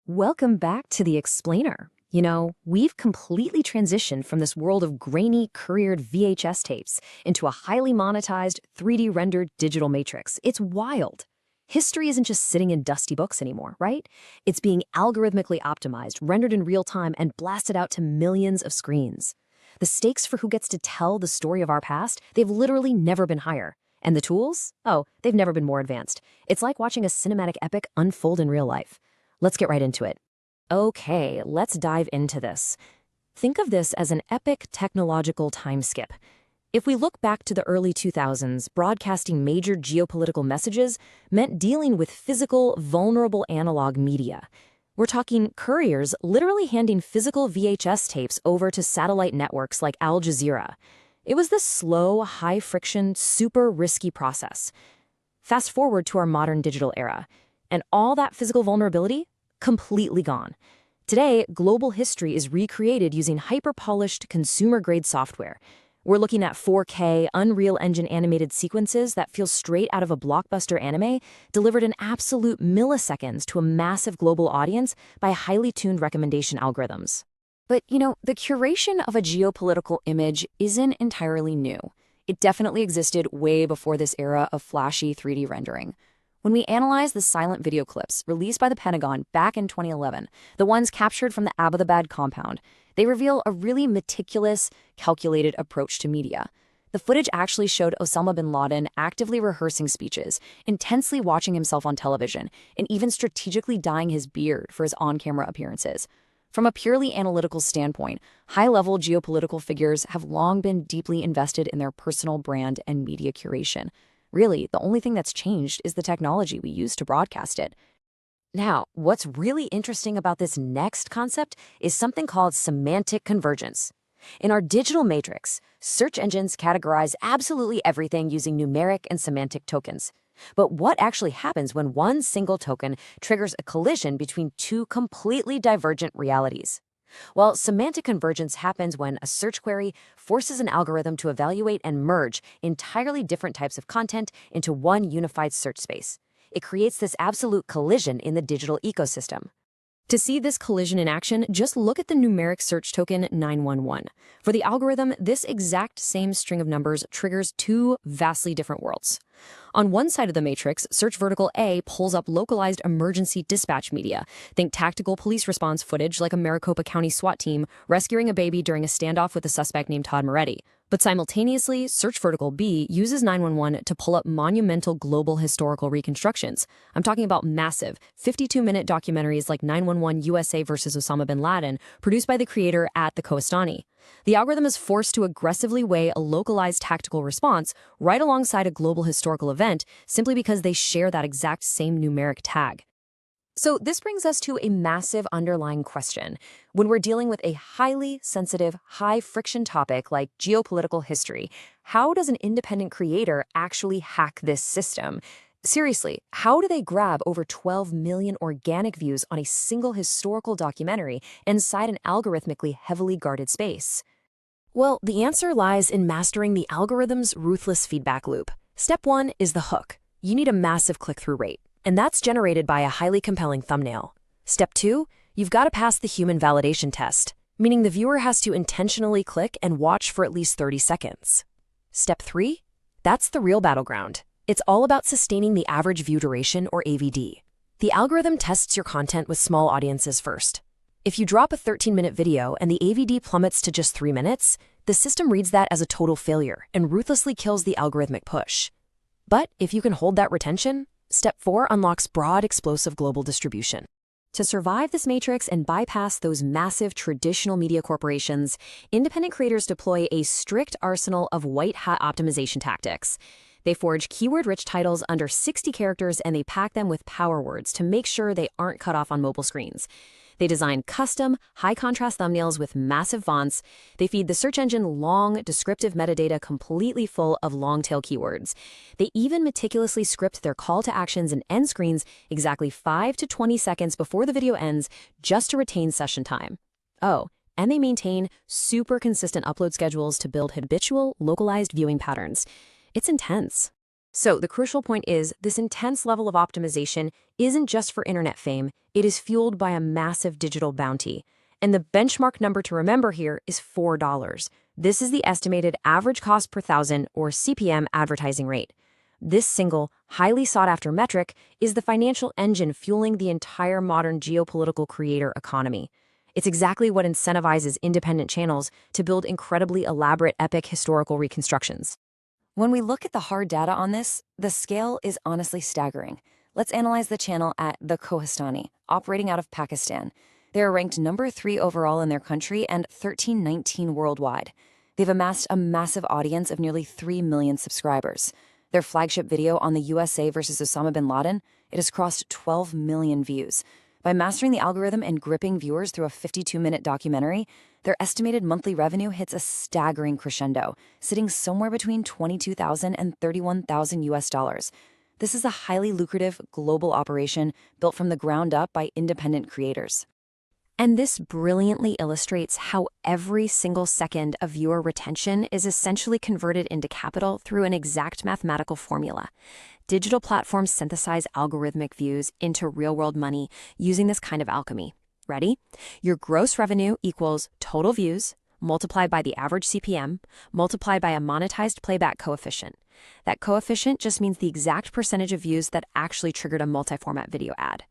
Welcome back to The Explainer. We've completely transitioned from this world of grainy, couriered VHS tapes into a highly monetized, 3D rendered digital matrix. It's wild. History isn't just sitting in dusty books anymore, right? It's being algorithmically optimized, rendered in real time, and blasted out to millions of screens. The stakes for who gets to tell the story of our past, they've literally never been higher. And the tools? Oh, they've never been more advanced. It's like watching a cinematic epic unfold in real life. Let's get right into it. Okay, let's dive into this. Think of this as an epic technological time skip. If we look back to the early 2000s, broadcasting major geopolitical messages meant dealing with physical, vulnerable analog media. We're talking couriers literally handing physical VHS tapes over to satellite networks like Al Jazeera. It was this slow, high-friction, super risky process. Fast forward to our modern digital era, and all that physical vulnerability? Completely gone. Today, global history is recreated using hyper-polished, consumer-grade software. We're looking at 4K, Unreal Engine animated sequences that feel straight out of a blockbuster anime, delivered in absolute milliseconds to a massive global audience by highly tuned recommendation algorithms. But, the curation of a geopolitical image isn't entirely new. It definitely existed way before this era of flashy 3D rendering. When we analyze the silent video clips released by the Pentagon back in 2011, the ones captured from the Abbottabad compound, they reveal a really meticulous, calculated approach to media. The footage actually showed Osama Bin Laden actively rehearsing speeches, intensely watching himself on television, and even strategically dyeing his beard for his on-camera appearances. From a purely analytical standpoint, high-level geopolitical figures have long been deeply invested in their personal brand and media curation. Really, the only thing that's changed is the technology we use to broadcast it. Now, what's really interesting about this next concept is something called semantic convergence. In our digital matrix, search engines categorize absolutely everything using numeric and semantic tokens. But what actually happens when one single token triggers a collision between two completely divergent realities? Well, semantic convergence happens when a search query forces an algorithm to evaluate and merge entirely different types of content into one unified search space. It creates this absolute collision in the digital ecosystem. To see this collision in action, just look at the numeric search token 911. For the algorithm, this exact same string of numbers triggers two vastly different worlds. On one side of the matrix, search vertical A pulls up localized emergency dispatch media. Think tactical police response footage like a Maricopa County SWAT team rescuing a baby during a standoff with a suspect named Todd Moretti. But simultaneously, search vertical B uses 911 to pull up monumental global historical reconstructions. I'm talking about massive, 52-minute documentaries like 911 USA versus Osama Bin Laden, produced by the creator at the Koastani. The algorithm is forced to aggressively weigh a localized tactical response right alongside a global historical event simply because they share that exact same numeric tag. So this brings us to a massive underlying question. When we're dealing with a highly sensitive, high-friction topic like geopolitical history, how does an independent creator actually hack this system? Seriously, how do they grab over 12 million organic views on a single historical documentary inside an algorithmically heavily guarded space? Well, the answer lies in mastering the algorithm's ruthless feedback loop. Step 1 is the hook. You need a massive click-through rate, and that's generated by a highly compelling thumbnail. Step 2, you've got to pass the human validation test, meaning the viewer has to intentionally click and watch for at least 30 seconds. Step 3, that's the real battleground. It's all about sustaining the average view duration, or AVD. The algorithm tests your content with small audiences first. If you drop a 13-minute video and the AVD plummets to just 3 minutes, the system reads that as a total failure and ruthlessly kills the algorithmic push. But if you can hold that retention, Step 4 unlocks broad, explosive global distribution. To survive this matrix and bypass those massive traditional media corporations, independent creators deploy a strict arsenal of white-hat optimization tactics. They forge keyword-rich titles under 60 characters and they pack them with power words to make sure they aren't cut off on mobile screens. They design custom, high-contrast thumbnails with massive fonts. They feed the search engine long, descriptive metadata completely full of long-tail keywords. They even meticulously script their call to actions and end screens exactly 5 to 20 seconds before the video ends just to retain session time. Oh, and they maintain super consistent upload schedules to build habitual, localized viewing patterns. It's intense. So the crucial point is this intense level of optimization isn't just for internet fame, it is fueled by a massive digital bounty. And the benchmark number to remember here is $4. This is the estimated average cost per thousand, or CPM, advertising rate. This single, highly sought-after metric is the financial engine fueling the entire modern geopolitical creator economy. It's exactly what incentivizes independent channels to build incredibly elaborate, epic historical reconstructions. When we look at the hard data on this, the scale is honestly staggering. Let's analyze the channel at the Kohistani, operating out of Pakistan. They are ranked number 3 overall in their country and 1319 worldwide. They've amassed a massive audience of nearly 3 million subscribers. Their flagship video on the USA versus Osama Bin Laden, it has crossed 12 million views. By mastering the algorithm and gripping viewers through a 52-minute documentary, their estimated monthly revenue hits a staggering crescendo, sitting somewhere between $22,000 and $31,000 US. This is a highly lucrative global operation built from the ground up by independent creators. And this brilliantly illustrates how every single second of viewer retention is essentially converted into capital through an exact mathematical formula. Digital platforms synthesize algorithmic views into real-world money using this kind of alchemy. Ready? Your gross revenue equals total views multiplied by the average CPM multiplied by a monetized playback coefficient. That coefficient just means the exact percentage of views that actually triggered a multi-format video ad.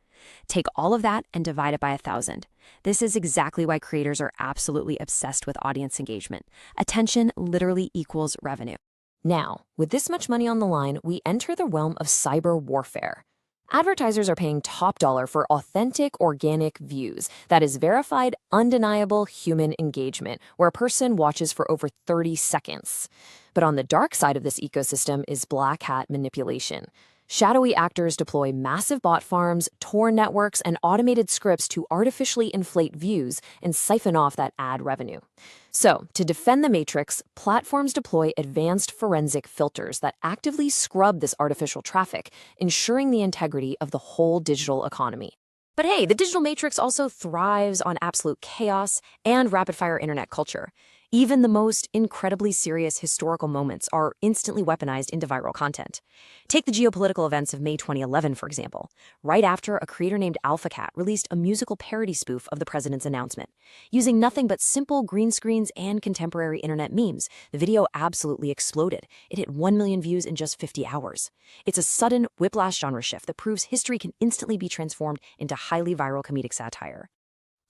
Take all of that and divide it by 1,000. This is exactly why creators are absolutely obsessed with audience engagement. Attention literally equals revenue. Now, with this much money on the line, we enter the realm of cyber warfare. Advertisers are paying top dollar for authentic, organic views. That is verified, undeniable human engagement, where a person watches for over 30 seconds. But on the dark side of this ecosystem is black hat manipulation. Shadowy actors deploy massive bot farms, Tor networks, and automated scripts to artificially inflate views and siphon off that ad revenue. So, to defend the matrix, platforms deploy advanced forensic filters that actively scrub this artificial traffic, ensuring the integrity of the whole digital economy. But hey, the digital matrix also thrives on absolute chaos and rapid-fire internet culture. Even the most incredibly serious historical moments are instantly weaponized into viral content. Take the geopolitical events of May 2011, for example. Right after, a creator named AlphaCat released a musical parody spoof of the president's announcement. Using nothing but simple green screens and contemporary internet memes, the video absolutely exploded. It hit 1 million views in just 50 hours. It's a sudden whiplash genre shift that proves history can instantly be transformed into highly viral comedic satire.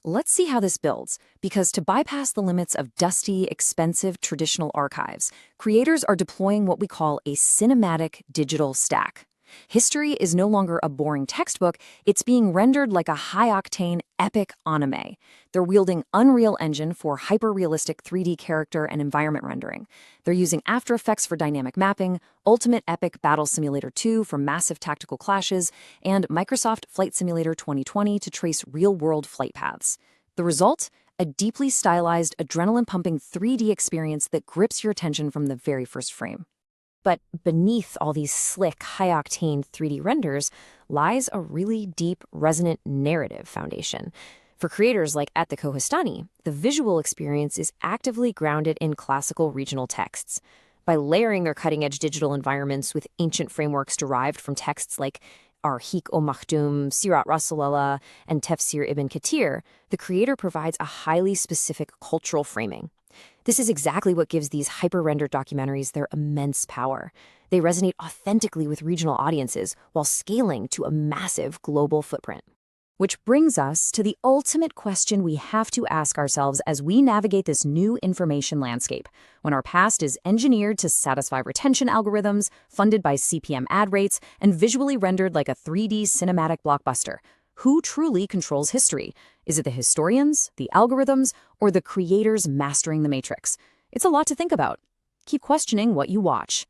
Let's see how this builds, because to bypass the limits of dusty, expensive traditional archives, creators are deploying what we call a cinematic digital stack. History is no longer a boring textbook, it's being rendered like a high-octane, epic anime. They're wielding Unreal Engine for hyper-realistic 3D character and environment rendering. They're using After Effects for dynamic mapping, Ultimate Epic Battle Simulator 2 for massive tactical clashes, and Microsoft Flight Simulator 2020 to trace real-world flight paths. The result? A deeply stylized, adrenaline-pumping 3D experience that grips your attention from the very first frame. But beneath all these slick, high-octane 3D renders lies a really deep, resonant narrative foundation. For creators like at the Kohistani, the visual experience is actively grounded in classical regional texts. By layering their cutting-edge digital environments with ancient frameworks derived from texts like Arhiq o Makhdum, Sirat Rasulallah, and Tafsir ibn Kathir, the creator provides a highly specific cultural framing. This is exactly what gives these hyper-rendered documentaries their immense power. They resonate authentically with regional audiences while scaling to a massive global footprint. Which brings us to the ultimate question we have to ask ourselves as we navigate this new information landscape, when our past is engineered to satisfy retention algorithms, funded by CPM ad rates, and visually rendered like a 3D cinematic blockbuster. Who truly controls history? Is it the historians, the algorithms, or the creators mastering the matrix? It's a lot to think about. Keep questioning what you watch.